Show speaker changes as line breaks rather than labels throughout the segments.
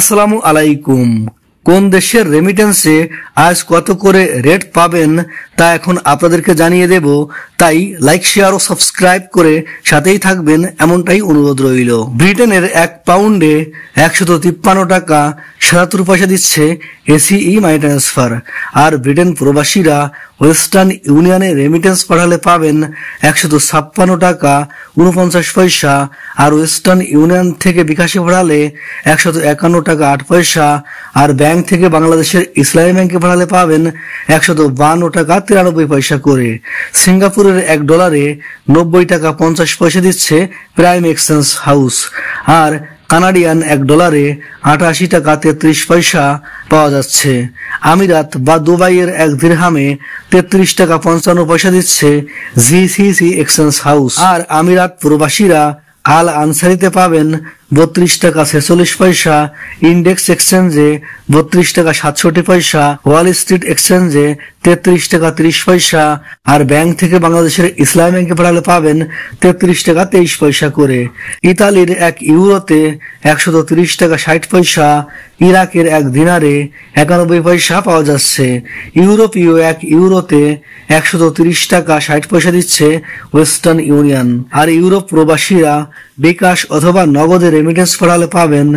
আসসালামু আলাইকুম। কোন দেশের রেমিটেন্সে আজ কত করে রেট পাবেন তা এখন আপনাদেরকে জানিয়ে দেব, তাই লাইক শেয়ার ও সাবস্ক্রাইব করে সাথেই থাকবেন এমনটাই অনুরোধ রইল। ব্রিটেনের 1 পাউন্ডে 153 টাকা 77 পয়সা দিচ্ছে এসিই মানি ট্রান্সফার। আর ব্রিটেন প্রবাসীরা ওয়েস্টার্ন ইউনিয়নে রেমিটেন্স পাঠালে পাবেন 156 টাকা 49 পয়সা, আর ওয়েস্টার্ন ইউনিয়ন থেকে বিকাশে পাঠালে 151 টাকা 8 পয়সা, আর ব্যাংক থেকে বাংলাদেশের ইসলামী ব্যাংকে পাঠালে পাবেন 152 টাকা 93 পয়সা করে। সিঙ্গাপুরের $1 90 টাকা 50 পয়সা দিচ্ছে প্রাইম এক্সচেঞ্জ হাউস। আর কানাডিয়ান $1 88 টাকা 33 পয়সা পাওয়া যাচ্ছে। আমিরাত বা দুবাইয়ের 1 দিরহামে 33 টাকা 55 পয়সা দিচ্ছে জিসিসি এক্সচেঞ্জ হাউস। আর আমিরাত প্রবাসীরা আল আনসারিতে পাবেন 32 টাকা 46 পয়সা, ইন্ডেক্স এক্সচেঞ্জে 32 টাকা 67 পয়সা, ওয়াল স্ট্রিট এক্সচেঞ্জে 33 টাকা 30 পয়সা, আর ব্যাংক থেকে বাংলাদেশের ইসলামী ব্যাংকে পাঠালে পাবেন 33 টাকা 23 পয়সা করে। ইতালির 1 ইউরোতে 130 টাকা 60 পয়সা, ইরাকের 1 দিনারে 91 পয়সা পাওয়া যাচ্ছে। ইউরোপীয় 1 ইউরোতে 130 টাকা 60 পয়সা দিচ্ছে ওয়েস্টার্ন ইউনিয়ন। আর ইউরোপ প্রবাসীরা বিকাশ অথবা নগদে রেমিটেন্স পাঠালে পাবেন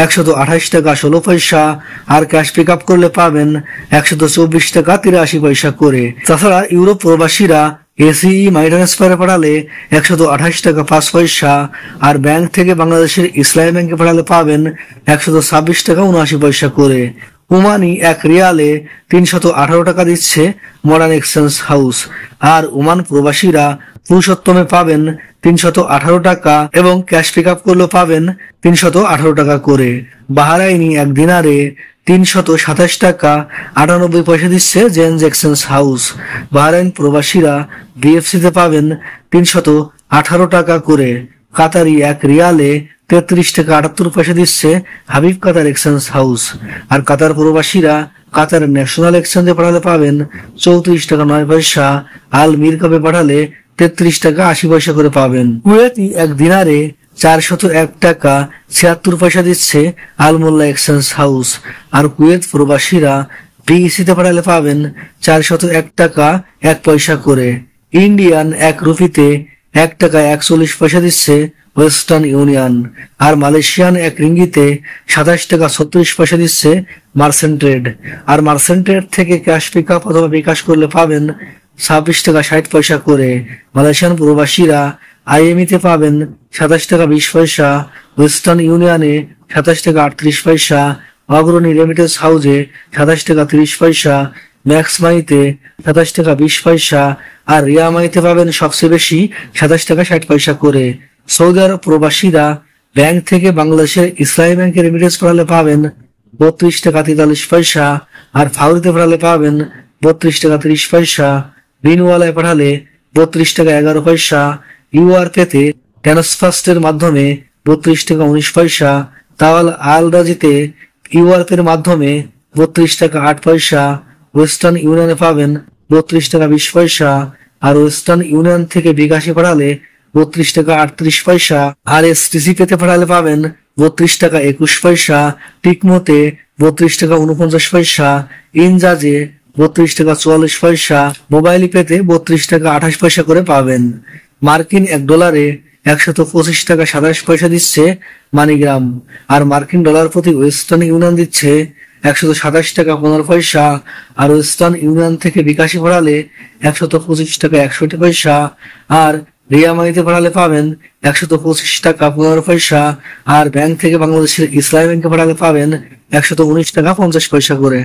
128 টাকা 16 পয়সা, আর ক্যাশ পিক আপ করলে পাবেন 124 টাকা 83 পয়সা করে। তাছাড়া ইউরোপ প্রবাসীরা এসিই মানি ট্রান্সফারে পাঠালে 128 টাকা 5 পয়সা, আর ব্যাংক থেকে বাংলাদেশের ইসলামী ব্যাংকে পাঠালে পাবেন 126 টাকা 79 পয়সা করে। ওমানি 1 রিয়ালে 318 টাকা দিচ্ছে মডার্ন এক্সচেঞ্জ হাউস। আর ওমান প্রবাসীরা পুরুষোত্তমে পাবেন 318 টাকা এবং ক্যাশ পিক আপ করলেও পাবেন 318 টাকা করে। বাহরাইনি 1 দিনারে 327 টাকা 98 পয়সা দিচ্ছে জেন্স এক্সচেঞ্জ হাউস। বাহরাইন প্রবাসীরা বিএফসিতে পাবেন 318 টাকা করে। কাতারি 1 রিয়ালে 33 টাকা 78 পয়সা দিচ্ছে হাবিব কাতার এক্সচেঞ্জ হাউস। আর কাতার প্রবাসীরা কাতার ন্যাশনাল এক্সচেঞ্জে পাঠালে পাবেন 34 টাকা 9 পয়সা, আল মিরকাবে পাঠালে 33 টাকা 80 পয়সা করে পাবেন। কুয়েতি 1 দিনারে 401 টাকা 76 পয়সা দিচ্ছে আল মোল্লা এক্সচেঞ্জ হাউস। আর কুয়েত প্রবাসীরা বিইসিতে পাঠালে পাবেন 401 টাকা 1 পয়সা করে। ইন্ডিয়ান 1 রুপিতে 1 টাকা 41 পয়সা দিচ্ছে ওয়েস্টার্ন ইউনিয়ন। আর মালয়েশিয়ান 1 রিঙ্গিতে 27 টাকা 36 পয়সা দিচ্ছে মার্সেন্ট ট্রেড। আর মার্সেন্ট ট্রেড থেকে ক্যাশ পিক আপ অথবা বিকাশ করলে পাবেন 26 টাকা 60 পয়সা করে। মালয়েশিয়ান প্রবাসীরা আইএমইতে পাবেন 27 টাকা 20 পয়সা, ওয়েস্টার্ন ইউনিয়নে 27 টাকা 38 পয়সা, অগ্রণী রেমিটেন্স হাউসে 27 টাকা 30 পয়সা, ম্যাক্স মানিতে 27 টাকা 20 পয়সা, আর রিয়া মানিতে পাবেন সবচেয়ে বেশি 27 টাকা 60 পয়সা করে। সৌদি আরব প্রবাসীরা ব্যাংক থেকে বাংলাদেশের ইসলামী ব্যাংকে রেমিটেন্স পাঠালে পাবেন 32 টাকা 43 পয়সা, আর ফাউরিতে পাঠালে পাবেন 32 টাকা 30 পয়সা, বিনওয়ালায় পাঠালে 32 টাকা 11 পয়সা, ইউআরপেতে ট্রান্সফার্স্টের মাধ্যমে 32 টাকা 19 পয়সা, তাওয়াল আল রাজিতে ইউআরপের মাধ্যমে 32 টাকা 8 পয়সা, ওয়েস্টার্ন ইউনিয়নে পাবেন 32 টাকা 20 পয়সা, আর ওয়েস্টার্ন ইউনিয়ন থেকে বিকাশে পাঠালে 32 টাকা 38 পয়সা, আর এসটিসি পেতে পাঠালে পাবেন 32 টাকা 21 পয়সা, টিকমোতে 32 টাকা 49 পয়সা, ইনজাজে 32 টাকা 44 পয়সা, মোবাইল পেতে 32 টাকা 28 পয়সা করে পাবেন। মার্কিন $1 125 টাকা 27 পয়সা দিচ্ছে মানিগ্রাম। আর মার্কিন ডলার প্রতি ওয়েস্টার্ন ইউনিয়ন দিচ্ছে 127 টাকা 15 পয়সা, আর ওয়েস্টার্ন ইউনিয়ন থেকে বিকাশে পাঠালে 125 টাকা 61 পয়সা, আর রিয়া মানিতে পাঠালে পাবেন 125 টাকা 15 পয়সা, আর ব্যাংক থেকে বাংলাদেশের ইসলামী ব্যাংকে পাঠালে পাবেন 119 টাকা 50 পয়সা করে।